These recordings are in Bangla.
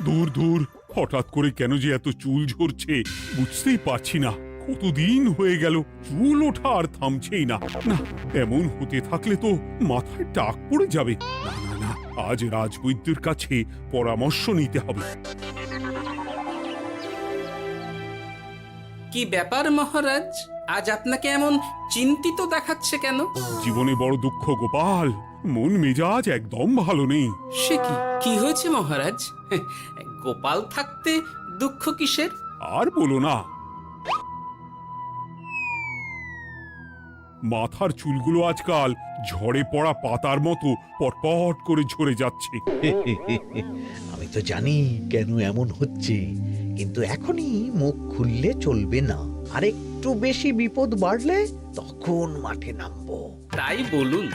দূর দূর, হঠাৎ করে কেন যে এত চুল ঝরছে বুঝতেই পারছি না। কতদিন হয়ে গেল চুল ওঠা আর থামছেই না। না, এমন হতে থাকলে তো মাথায় টাক পড়ে যাবে। না না না, আজ রাজবৈদ্যের কাছে পরামর্শ নিতে হবে। কি ব্যাপার মহারাজ, আজ আপনাকে এমন চিন্তিত দেখাচ্ছে কেন? জীবনে বড় দুঃখ গোপাল, মন মেজাজ একদম ভালো নেই। সে কি, কি হয়েছে মহারাজ? গোপাল থাকতে দুঃখ কিসের? আর বলো না, মাথার চুলগুলো আজকাল ঝড়ে পড়া পাতার মতো পটপট করে ঝরে যাচ্ছে। আমি তো জানি কেন এমন হচ্ছে, কিন্তু এখনই মুখ খুললে চলবে না। আর একটু বেশি বিপদ বাড়লে তখন মাঠে নামবো। তাই বলুন।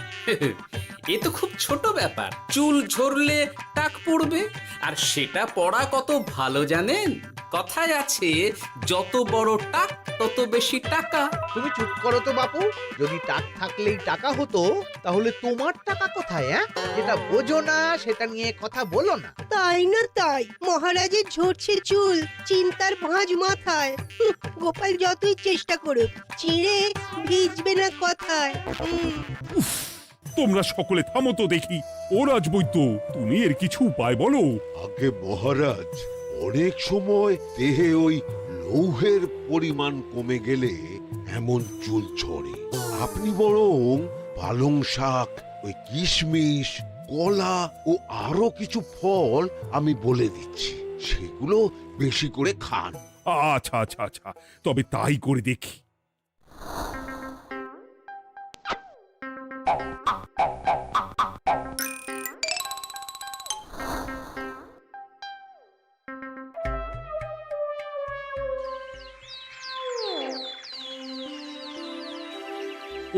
এ তো খুব ছোট ব্যাপার, চুল ঝরলে টাক পড়বে, আর সেটা পড়া কত ভালো জানেন? কথায় আছে, যত বড় টাক তত বেশি টাকা। তুমি চুপ করো তো বাপু। যদি টাক থাকলেই টাকা হতো, তাহলে তোমার টাকা কোথায়? যেটা বোঝো না সেটা নিয়ে কথা বলো না। তাই না তাই, মহারাজের ঝরছে চুল, চিন্তার ভাঁজ মাথায়। গোপাল যতই চেষ্টা করুক, চিড়ে ভিজবে না কথায়। তোমরা সকলে থামো তো দেখি। ও রাজবৈদ্য, তুমি এর কিছু উপায় বলো। আগে মহারাজ, অনেক সময় দেহে ওই লৌহের পরিমাণ কমে গেলে এমন চুল ঝরে। আপনি বরং পালং শাক, ওই কিশমিশ, কলা ও আরো কিছু ফল আমি বলে দিচ্ছি, সেগুলো বেশি করে খান। আচ্ছা আচ্ছা আচ্ছা, তবে তাই করে দেখি।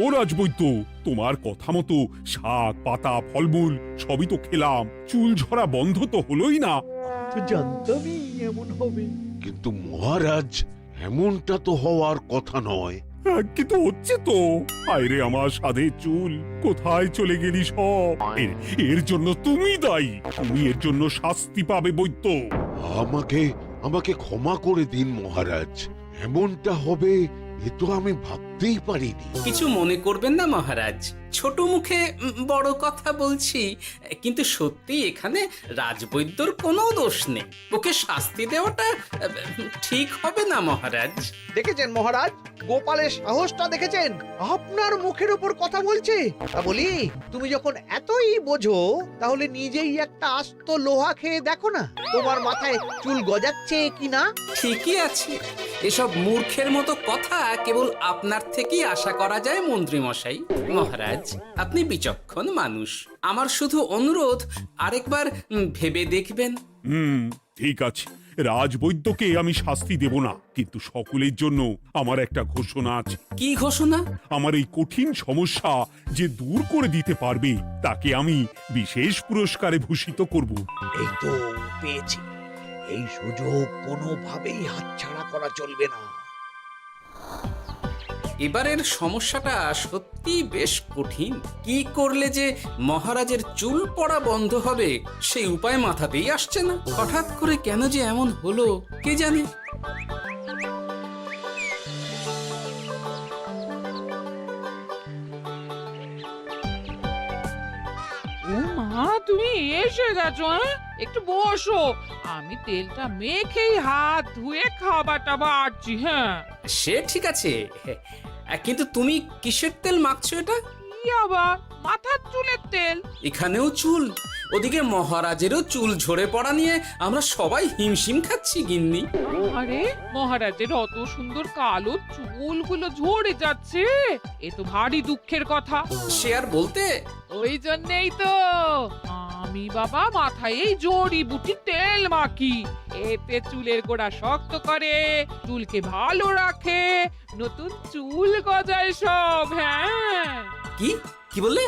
ও রাজবৈদ্য, তোমার কথা মতো শাক পাতা ফলমূল সবই তো খেলাম, চুল ঝরা বন্ধ তো হলোই না। তো জানতামই এমন হবে। কিন্তু মহারাজ, এমনটা তো হওয়ার কথা নয়। কিন্তু হচ্ছে তো। আরে আমার সাধে চুল, কোথায় চলে গেলি সব? এর জন্য তুমি দায়ী। তুমি এর জন্য শাস্তি পাবে বৈদ্য। আমাকে আমাকে ক্ষমা করে দিন মহারাজ, এমনটা হবে এ তো আমি ভাবতেই পারিনি। কিছু মনে করবেন না মহারাজ, ছোট মুখে বড় কথা বলছি, কিন্তু সত্যি এখানে রাজবৈদ্যর কোনো দোষ নেই। ওকে শাস্তি দেওয়াটা ঠিক হবে না মহারাজ। দেখেছেন মহারাজ, গোপালের সাহসটা দেখেছেন? আপনার মুখের উপর কথা বলছে। তা বলি, তুমি যখন এতই বোঝো, তাহলে নিজেই একটা আস্ত লোহা খেয়ে দেখো না, তোমার মাথায় চুল গজাচ্ছে কিনা। ঠিকই আছে, এসব মূর্খের মতো কথা কেবল আপনার থেকেই আশা করা যায় মন্ত্রী মশাই। মহারাজ, আপনি বিচক্ষণ মানুষ, আমার শুধু অনুরোধ, আরেকবার ভেবে দেখবেন। ঠিক আছে, রাজবৈদ্যকে আমি শাস্তি দেব না, কিন্তু সকলের জন্য আমার একটা ঘোষণা আছে। কি ঘোষণা? আমার এই কঠিন সমস্যা যে দূর করে দিতে পারবে, তাকে আমি বিশেষ পুরস্কারে ভূষিত করব। এই তো পেয়েছি, এই সুযোগ কোনোভাবেই হাতছাড়া করা চলবে না। এবারের সমস্যাটা সত্যি বেশ কঠিন। কি করলে যে মহারাজের চুল পড়া বন্ধ হবে সেই উপায় মাথাতেই আসছে না। হঠাৎ করে কেন যে এমন হলো কে জানে। ও মা, তুমি এসে গেছো? একটু বসো, আমি তেলটা মেখেই হাত ধুয়ে খাবারটা বাড়ছি। হ্যাঁ, সে ঠিক আছে, কিন্তু তুমি কিসের তেল মাখছো এটা? কি আবার মাথার চুলের তেল? এখানেও চুল, ওদিকে মহারাজেরও চুল ঝরে পড়া নিয়ে আমরা সবাই হিমশিম খাচ্ছি গিন্নি। আরে, মহারাজের অত সুন্দর কালো চুলগুলো ঝরে যাচ্ছে, এ তো ভারী দুঃখের কথা। সে আর বলতে। ওই জন্যেই তো আমি বাবা মাথায় এই জড়িবুটি তেল মাখি। এতে চুলের গোড়া শক্ত করে, চুলকে ভালো রাখে, নতুন চুল গজায় সব। হ্যাঁ। কি কি বললে?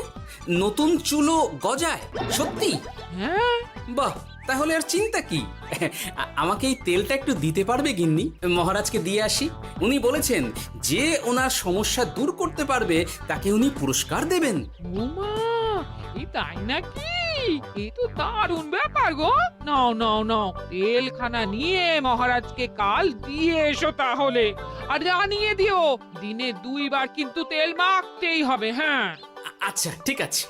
নতুন চুলও গজায়? সত্যি? হ্যাঁ। বাহ, তাহলে আর চিন্তা কি। আমাকে এই তেলটা একটু দিতে পারবে গিন্নি? মহারাজকে দিয়ে আসি। উনি বলেছেন যে ওনার সমস্যা দূর করতে পারবে তাকে উনি পুরস্কার দেবেন। ওমা, এই তাই নাকি? এ তো দারুণ ব্যাপার গো। নাও নাও নাও, তেলখানা নিয়ে মহারাজকে কাল দিয়ে এসো তাহলে। আর জানিয়ে দিও, দিনে 2 বার কিন্তু তেল মাখতেই হবে। হ্যাঁ, আচ্ছা ঠিক আছে।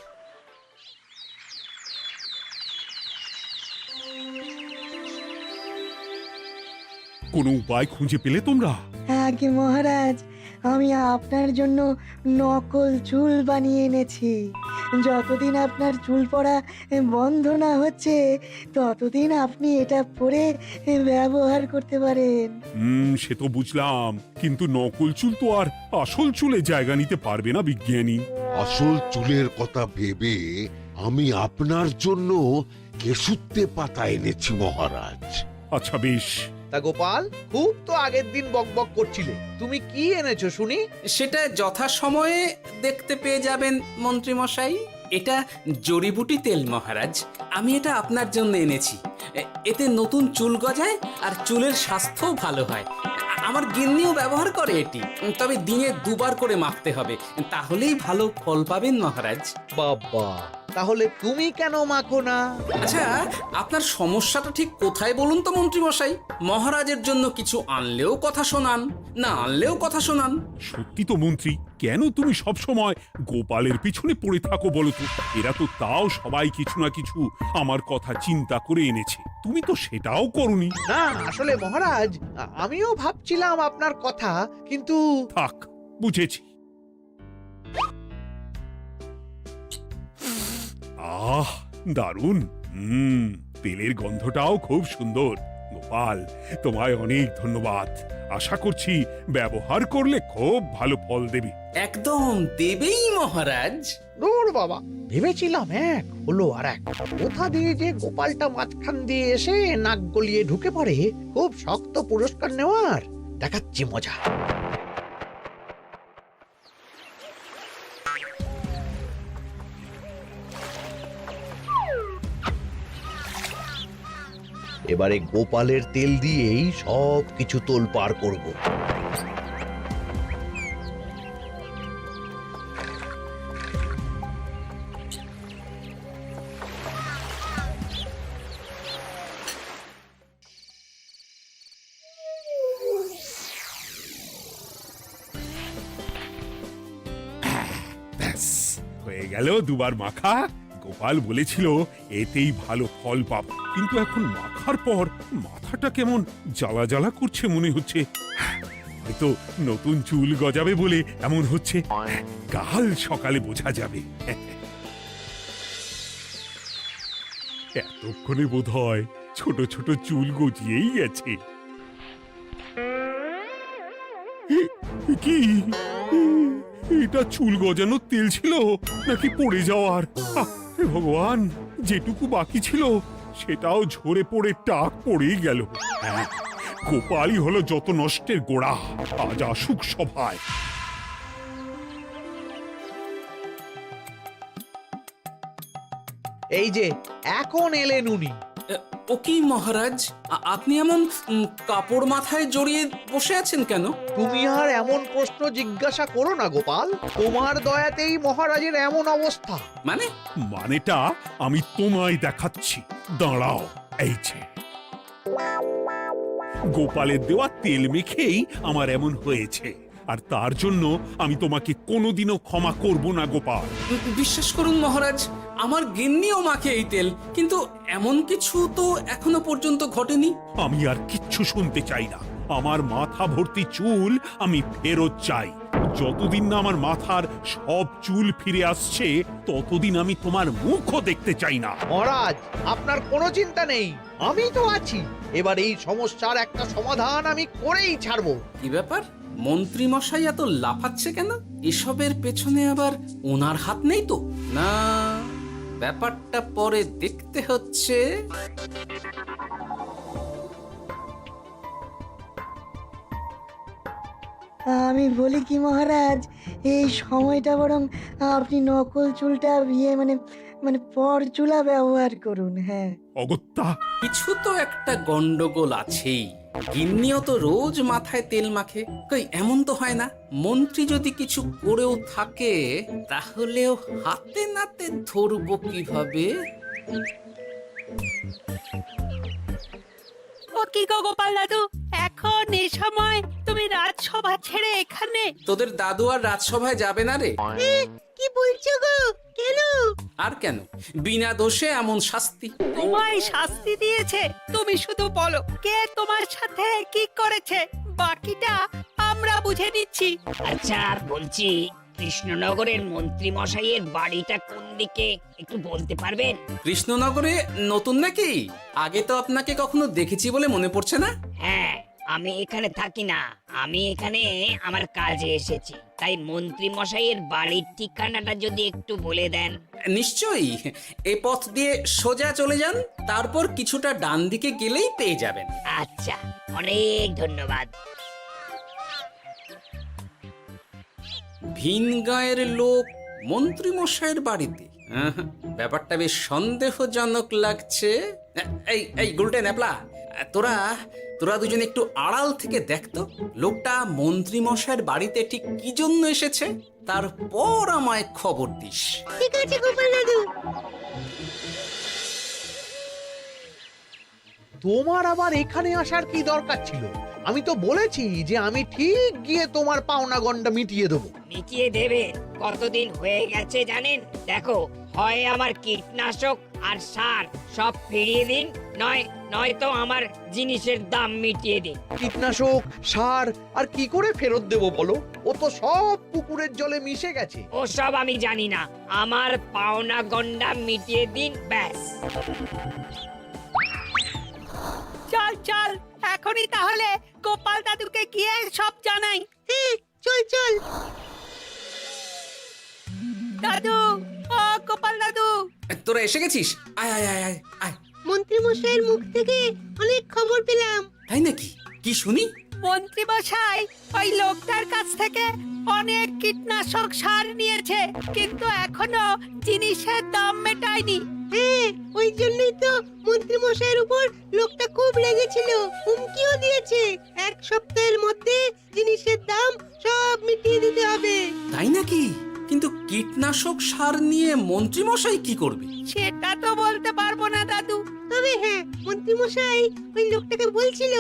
কোনো উপায় খুঁজে পেলে তোমরা? আগে মহারাজ, আমি আপনার জন্য নকল চুল বানিয়ে এনেছি। যতদিন আপনার চুল পড়া বন্ধ না হচ্ছে ততদিন আপনি এটা পরে ব্যবহার করতে পারেন। সে তো বুঝলাম, কিন্তু নকল চুল তো আর আসল চুলে জায়গা নিতে পারবে না বিজ্ঞানী। আসল চুলের কথা ভেবে আমি আপনার জন্য কেশুত্তে পাতা এনেছি মহারাজ। আচ্ছা বেশ। তা গোপাল, খুব তো আগের দিন বকবক করছিলে, তুমি কি এনেছো শুনি? সেটা যথাসময়ে দেখতে পেয়ে যাবেন মন্ত্রী মশাই। এটা জড়িবুটি তেল মহারাজ, আমি এটা আপনার জন্য এনেছি। এতে নতুন চুল গজায় আর চুলের স্বাস্থ্যও ভালো হয়। আমার গিন্নিও ব্যবহার করে এটি, তবে দিনে 2 বার করে মাখতে হবে, তাহলেই ভালো ফল পাবেন মহারাজ। বাবা, তাহলে তুমি কেন মাখো না? আচ্ছা, আপনার সমস্যাটা ঠিক কোথায় বলুন তো মন্ত্রী মশাই? মহারাজের জন্য কিছু আনলেও কথা শোনান, না আনলেও কথা শোনান। সত্যি তো মন্ত্রী, কেন তুমি সব সময় গোপালের পিছনে পড়ে থাকো বলো তো? এরা তো তাও সবাই কিছু না কিছু আমার কথা চিন্তা করে এনেছে, তুমি তো সেটাও করনি। না, আসলে মহারাজ, আমিও ভাবছিলাম আপনার কথা, কিন্তু থাক, বুঝেছি। আহ, দারুণ। তেলের গন্ধটাও খুব সুন্দর। গোপাল, তোমায় অনেক ধন্যবাদ। আশা করছি ব্যবহার করলে খুব ভালো ফল দেবে। একদম দেবেই মহারাজ। দূর বাবা, ভেবেছিলাম এক, হলো আর এক। কোথা দিয়ে যে গোপালটা মাঝখান দিয়ে এসে নাক গলিয়ে ঢুকে পড়ে, খুব শক্ত পুরস্কার নেওয়ার। দেখাচ্ছি মজা। এবারে গোপালের তেল দিয়েই সব কিছু তোলপাড় করব। ব্যাস, হয়ে গেল 2 বার মাখা। গোপাল বলেছিল এতেই ভালো ফল পাবো, কিন্তু এখন মাখার পর মাথাটা কেমন জ্বালা জ্বালা করছে মনে হচ্ছে। হয়তো নতুন চুল গজাবে বলে এমন হচ্ছে, কাল সকালে বোঝা যাবে। এতক্ষণে বোধ হয় ছোট ছোট চুল গজিয়েই গেছে। কি এটা চুল গজানোর তেল ছিল নাকি পড়ে যাওয়ার? হে ভগবান, যেটুকু বাকি ছিল সেটাও ঝরে পড়ে টাক পড়েই গেল। হ্যাঁ, গোপালই হলো যত নষ্টের গোড়া। আজ আসুক সভায়। এই যে এখন এলেন উনি। ও কি মহারাজ, আপনি এমন কাপড় মাথায় জড়িয়ে বসে আছেন কেন? তুমি আর এমন প্রশ্ন জিজ্ঞাসা করো না গোপাল, তোমার দয়াতেই মহারাজের এমন অবস্থা। মানেটা আমি তোমায় দেখাচ্ছি, দাঁড়াও। এই যে গোপালের দেওয়া তেল মেখেই আমার এমন হয়েছে, আর তার জন্য আমি তোমাকে কোনোদিনও ক্ষমা করব না গোপাল। বিশ্বাস করুন মহারাজ, আমার গিন্নিও মাখে এই তেল, কিন্তু এমন কিছু তো এখনো পর্যন্ত ঘটেনি। আমি আর কিচ্ছু শুনতে চাই না। আমার মাথা ভর্তি চুল আমি ফেরত চাই। যতদিন না আমার মাথার সব চুল ফিরে আসছে ততদিন আমি তোমার মুখও দেখতে চাই না। মহারাজ, আপনার কোনো চিন্তা নেই, আমি তো আছি। এবার এই সমস্যার একটা সমাধান আমি করেই ছাড়বো। কি ব্যাপার, মন্ত্রী মশাই এত লাফাচ্ছে কেন? এসবের পেছনে আবার ওনার হাত নেই তো? না, ব্যাপারটা পরে দেখতে হচ্ছে। আমি বলি কি মহারাজ, এই সময়টা বরং আপনি নকল চুলটা মানে মানে পর চুলা ব্যবহার করুন। হ্যাঁ, অগত্যা, কিছু তো একটা গন্ডগোল আছেই। গিন্নিও তো রোজ মাথায় তেল মাখে, কই এমন তো হয় না। মন্ত্রী যদি কিছু করেও থাকে তাহলেও হাতে নাতে ধরবো কিভাবে? ও কি গো গোপাল দাদু, এখন এই সময় তুমি রাজসভা ছেড়ে এখানে? তোদের দাদু আর রাজসভায় যাবে না রে? কি বলছো গো? কেন? আর কেন, বিনা দোষে এমন শাস্তি। তোমায় শাস্তি দিয়েছে, তুমি শুধু বলো কে তোমার সাথে কি করেছে, বাকিটা আমরা বুঝে নিচ্ছি। আচ্ছা বলছি, কৃষ্ণনগরের মন্ত্রী মশাইয়ের বাড়িটা কোন দিকে একটু বলতে পারবেন? কৃষ্ণনগরে নতুন নাকি? আগে তো আপনাকে কখনো দেখেছি বলে মনে পড়ছে না। হ্যাঁ, আমি এখানে থাকি না, আমি এখানে আমার কাজে এসেছি, তাই মন্ত্রী মশাইয়ের বাড়ির ঠিকানাটা যদি একটু বলে দেন। নিশ্চয়ই, এ পথ দিয়ে সোজা চলে যান, তারপর কিছুটা ডান দিকে গেলেই পেয়ে যাবেন। আচ্ছা, অনেক ধন্যবাদ। ভিন গাঁয়ের লোক মন্ত্রী মশাইয়ের বাড়িতে, ব্যাপারটা বেশ সন্দেহজনক লাগছে। এই এই গুলটে ন্যাপলা, তোরা তোরা দুজন একটু আড়াল থেকে দেখতো লোকটা মন্ত্রী মশাইয়ের বাড়িতে ঠিক কি জন্য এসেছে, তারপর আমায় খবর দিস। ঠিক আছে গোপাল দাদু। তোমার আবার এখানে আসার কি দরকার ছিল? আমি তো বলেছি যে আমি ঠিক গিয়ে তোমার পাওনা গন্ডা মিটিয়ে দেবো। মিটিয়ে দেবে? কতদিন হয়ে গেছে জানেন? দেখো, হয় আমার কীটনাশক আর সার সব ফিরিয়ে দিন, নয়তো আমার জিনিসের দাম মিটিয়ে দিন। কীটনাশক, সার আর কি করে ফেরত দেবো বলো? ও তো সব পুকুরের জলে মিশে গেছে। ওসব আমি জানি না, আমার পাওনা গন্ডা মিটিয়ে দিন, ব্যাস। চল চল, এখনই তাহলে গোপাল দাদুকে গিয়ে সব জানাই। চল চল। দাদু, ও গোপাল দাদু। তোরা এসে গেছিস? আয় আয় আয় আয় আয়। মন্ত্রী মশাইয়ের মুখ থেকে অনেক খবর পেলাম। তাই নাকি? কি শুনি? মন্ত্রী মশাই ওই লোকটার কাছ থেকে অনেক কীটনাশক সার নিয়েছে, কিন্তু এখনো জিনিসের দাম মেটায়নি। হ্যাঁ, ওই জন্যই তো মন্ত্রী মশাইয়ের উপর লোকটা খুব লেগেছিল, হুমকিও দিয়েছে 1 সপ্তাহের মধ্যে জিনিসের দাম সব মিটিয়ে দিতে হবে। তাই নাকি? কিন্তু কীটনাশক সার নিয়ে মন্ত্রী মশাই কি করবে? সেটা তো বলতে পারবো না দাদু। তবে হ্যাঁ, মন্ত্রী মশাই ওই লোকটাকে বলছিল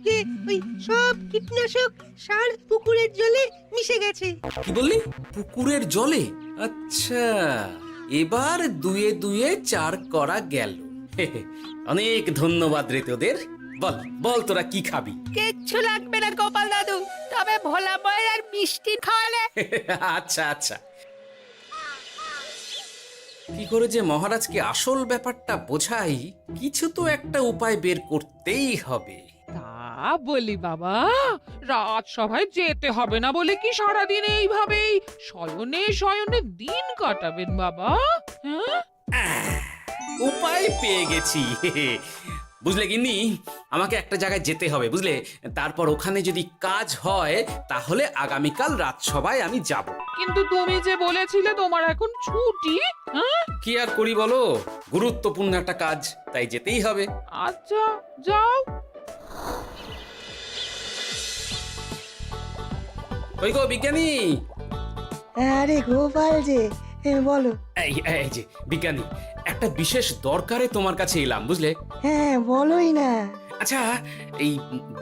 যে ওই সব কীটনাশক সার পুকুরের জলে মিশে গেছে। কি বললি? পুকুরের জলে? আচ্ছা, এবার দুয়ে দুয়ে 4 করা গেল। অনেক ধন্যবাদ রে তোদের। বল বল, তোরা কি খাবি? কিচ্ছু লাগবে না গোপাল দাদু, তবে ভোলা বয়ের আর মিষ্টি খাওয়ালে। আচ্ছা আচ্ছা। কি করে যে মহারাজকে আসল ব্যাপারটা বোঝাই, কিছু তো একটা উপায় বের করতেই হবে। তা বলি বাবা, রাজসভায় যেতে হবে না বলে কি সারাদিন এইভাবেই শয়নে শয়নে দিন কাটাবেন বাবা? হ্যাঁ, উপায় পেয়ে গেছি। বুঝলে গিন্নি, আমাকে একটা জায়গায় যেতে হবে, বুঝলে? তারপর ওখানে যদি কাজ হয় তাহলে আগামীকাল রাজসভায় আমি যাব। কিন্তু তুমি যে বলেছিলে তোমার এখন ছুটি। হ্যাঁ, কি আর করি বলো, গুরুত্বপূর্ণ একটা কাজ, তাই যেতেই হবে। আচ্ছা যাও। কই গো বিজ্ঞানী? আরে গোপাল যে, বলো। এই যে বিজ্ঞানী, একটা বিশেষ দরকারে তোমার কাছে এলাম, বুঝলে? হ্যাঁ, বলোই না। আচ্ছা, এই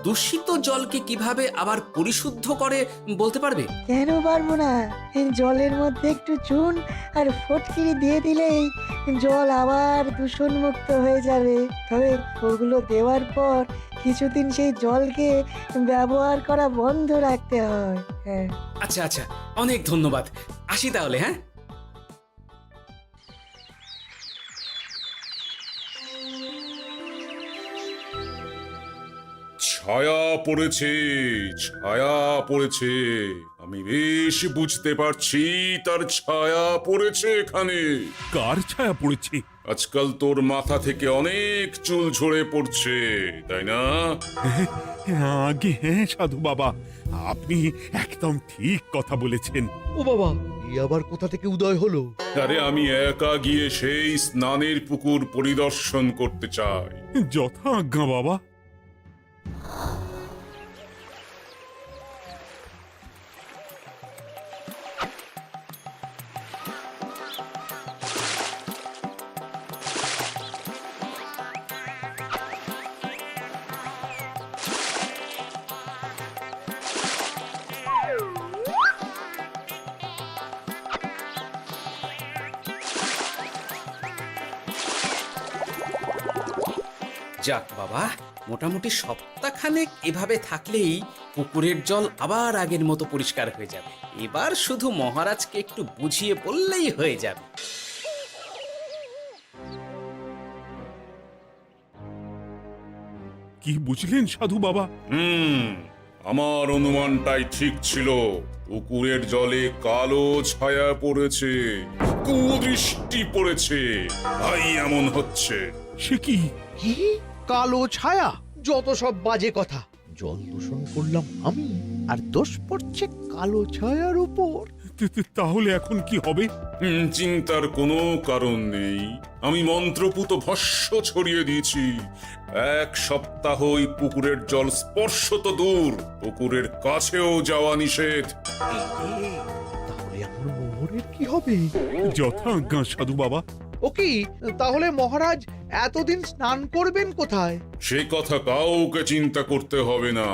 দূষিত জলকে কিভাবে আবার পরিশুদ্ধ করে বলতে পারবে? কেন পারবো না? জলের মধ্যে একটু চুন আর ফটকিরি দিয়ে দিলেই জল আবার দূষণমুক্ত হয়ে যাবে। তবে ওগুলো দেওয়ার পর কিছুদিন সেই জলকে ব্যবহার করা বন্ধ রাখতে হয়। হ্যাঁ। আচ্ছা আচ্ছা, অনেক ধন্যবাদ, আসি তাহলে। হ্যাঁ, ছায়া পড়েছে, ছায়া পড়েছে, আমি বেশ বুঝতে পারছি তার ছায়া পড়েছে এখানে। কার ছায়া পড়েছে? আজকাল তোর মাথা থেকে অনেক চুল ঝরে পড়ছে, তাই না? আগে হ্যাঁ সাধু বাবা, আপনি একদম ঠিক কথা বলেছেন। ও বাবা, এই আবার কোথা থেকে উদয় হলো? আরে আমি একা গিয়ে সেই স্নানের পুকুর পরিদর্শন করতে চাই। যথা আজ্ঞা বাবা। যাক বাবা, মোটামুটি সপ্তাহখানেক এভাবে থাকলেই পুকুরের জল আবার আগের মতো পরিষ্কার হয়ে যাবে। এবার শুধু মহারাজকে একটু বুঝিয়ে বললেই হয়ে যাবে। কি বুঝলেন সাধু বাবা? আমার অনুমানটাই ঠিক ছিল। পুকুরের জলে কালো ছায়া পড়েছে, কুদৃষ্টি পড়েছে, তাই এমন হচ্ছে। সে কি? কি কালো ছায়া? যত সব বাজে কথা। জল দূষণ করলাম আমি, আর দোষ পড়ছে কালো ছায়ার উপর। তাহলে এখন কি হবে? চিন্তার কোনো কারণ নেই। আমি মন্ত্রপুত ভস্য ছড়িয়ে দিয়েছি। 1 সপ্তাহ ওই পুকুরের জল স্পর্শ তো দূর, পুকুরের কাছেও যাওয়া নিষেধ। তাহলে আমার মোহরের কি হবে? যথাজ্ঞা সাধু বাবা। ও কি, তাহলে মহারাজ এতদিন স্নান করবেন কোথায়? সে কথা কাউকে চিন্তা করতে হবে না।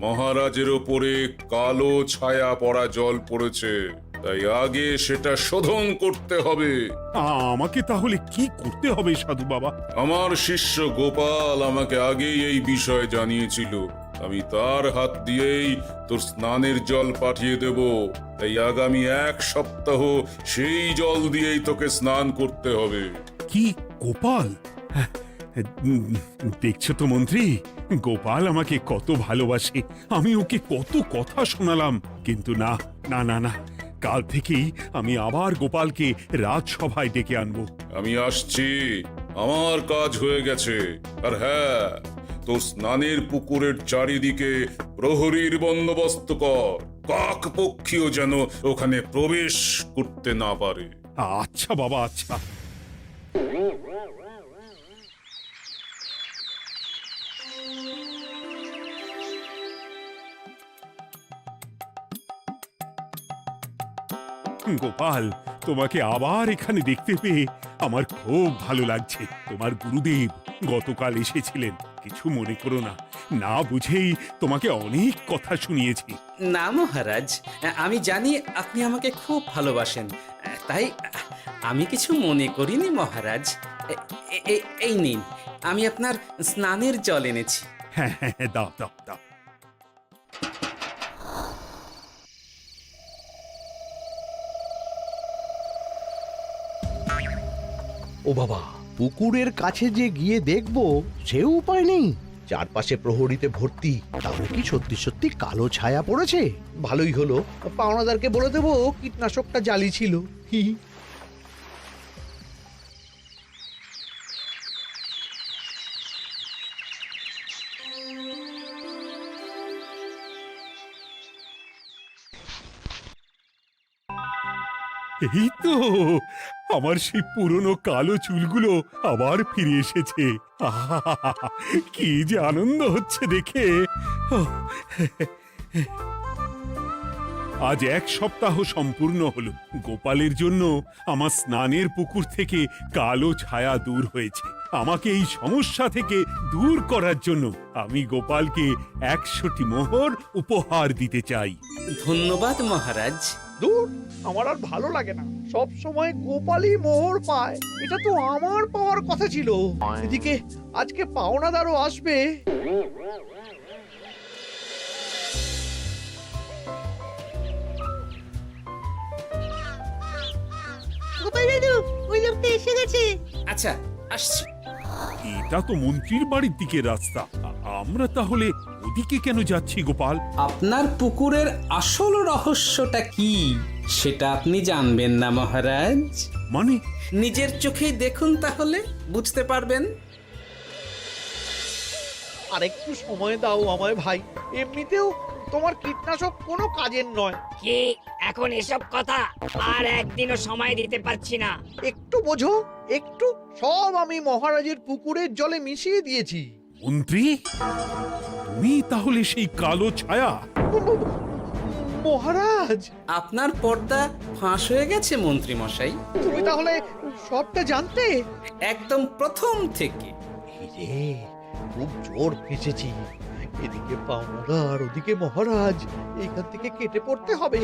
মহারাজের ওপরে কালো ছায়া পড়া জল পড়েছে, তাই আগে সেটা শোধন করতে হবে। আমাকে তাহলে কি করতে হবে সাধু বাবা? আমার শিষ্য গোপাল আমাকে আগেই এই বিষয় জানিয়েছিল। আমি তার হাত দিয়েই তোর স্নানের জল পাঠিয়ে দেব। তাই আগামী 1 সপ্তাহ সেই জল দিয়েই তোকে স্নান করতে হবে। কি গোপাল? দেখছো তো মন্ত্রী, গোপাল আমাকে কত ভালোবাসে। আমি ওকে কত কথা শোনালাম, কিন্তু না না না না, কাল থেকেই আমি আবার গোপালকে রাজসভায় ডেকে আনবো। আমি আসছি, আমার কাজ হয়ে গেছে। আর হ্যাঁ, তোর স্নানের পুকুরের চারিদিকে প্রহরীর বন্দোবস্ত কর। কাক পক্ষীও যেন ওখানে প্রবেশ করতে না পারে। আচ্ছা বাবা, আচ্ছা। গোপাল, তোমাকে আবার এখানে দেখতে পেয়ে আমার খুব ভালো লাগছে। তোমার গুরুদেব গতকাল এসেছিলেন, কিছু মনে করো না। না বুঝেই তোমাকে অনেক কথা শুনিয়েছি। না মহারাজ, আমি জানি আপনি আমাকে খুব ভালোবাসেন, তাই আমি কিছু মনে করিনি মহারাজ। এই নিন, আমি আপনার স্নানের জল এনেছি। হ্যাঁ হ্যাঁ, দাও দাও দাও। ও বাবা, পুকুরের কাছে যে গিয়ে দেখবো সে উপায় নেই। চারপাশে প্রহরীতে ভর্তি, তাহলে কি সত্যি সত্যি কালো ছায়া পড়েছে? ভালোই হলো, পাওনাদারকে বলে দেবো কীটনাশকটা জালি ছিল। হি হি। এই তো আমার সেই পুরনো কালো চুলগুলো আবার ফিরে এসেছে। আহা, কি যে আনন্দ হচ্ছে দেখে। আজ 1 সপ্তাহ সম্পূর্ণ হলো। গোপালের জন্য আমার স্নানের পুকুর থেকে কালো ছায়া দূর হয়েছে। আমাকে এই সমস্যা থেকে দূর করার জন্য আমি গোপালকে 100টি মোহর উপহার দিতে চাই। ধন্যবাদ মহারাজ। দূর, আমার আর ভালো লাগে না। সব সময় গোপালই মোহর পায়, এটা তো আমার পাওয়ার কথা ছিল। এদিকে আজকে পাওনাদারও আসবে। গোপাল দাদু, ওই লোকটা এসে গেছে। আচ্ছা, আসছি। এটা তো মন্ত্রীর বাড়ির দিকে রাস্তা। আমরা তাহলে ওদিকে কেন যাচ্ছি গোপাল? আপনার পুকুরের আসল রহস্যটা কি সেটা আপনি জানবেন না মহারাজ? মানে? নিজের চোখেই দেখুন, তাহলে বুঝতে পারবেন। আর একটু সময় দাও আমায় ভাই, এমনিতেও তোমার কীটনাশক কোনো কাজের নয়। কি এখন এসব কথা? আর একদিনও সময় দিতে পারছি না। একটু বোঝো, একটু। সব আমি মহারাজের পুকুরের জলে মিশিয়ে দিয়েছি। মন্ত্রী, তুমি তাহলে সেই কালো ছায়া? মহারাজ, আপনার পর্দা ফাঁস হয়ে গেছে মন্ত্রী মশাই। তুমি তাহলে সবটা জানতে? একদম প্রথম থেকে। রে, খুব জোর ফেঁসেছি। এদিকে পাওনাদার, ওদিকে মহারাজ, এইখান থেকে কেটে পড়তে হবে।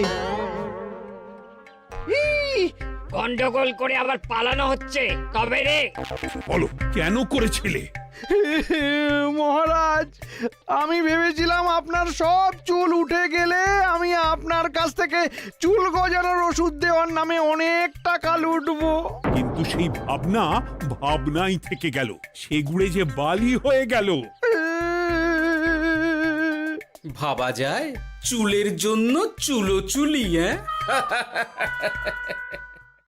গন্ডগোল করে আবার পালানো হচ্ছে কবে রে? বলো, কেন করেছিলে? মহারাজ, আমি ভেবেছিলাম আপনার সব চুল উঠে গেলে আমি আপনার কাছ থেকে চুল গজানোর ওষুধ দেওয়ার নামে অনেক টাকা লুটবো। কিন্তু সেই ভাবনা ভাবনাই থেকে গেল, সেগুড়ে যে বালি হয়ে গেল। ভাবা যায় চুলের জন্য চুলো চুলি, হ্যাঁ?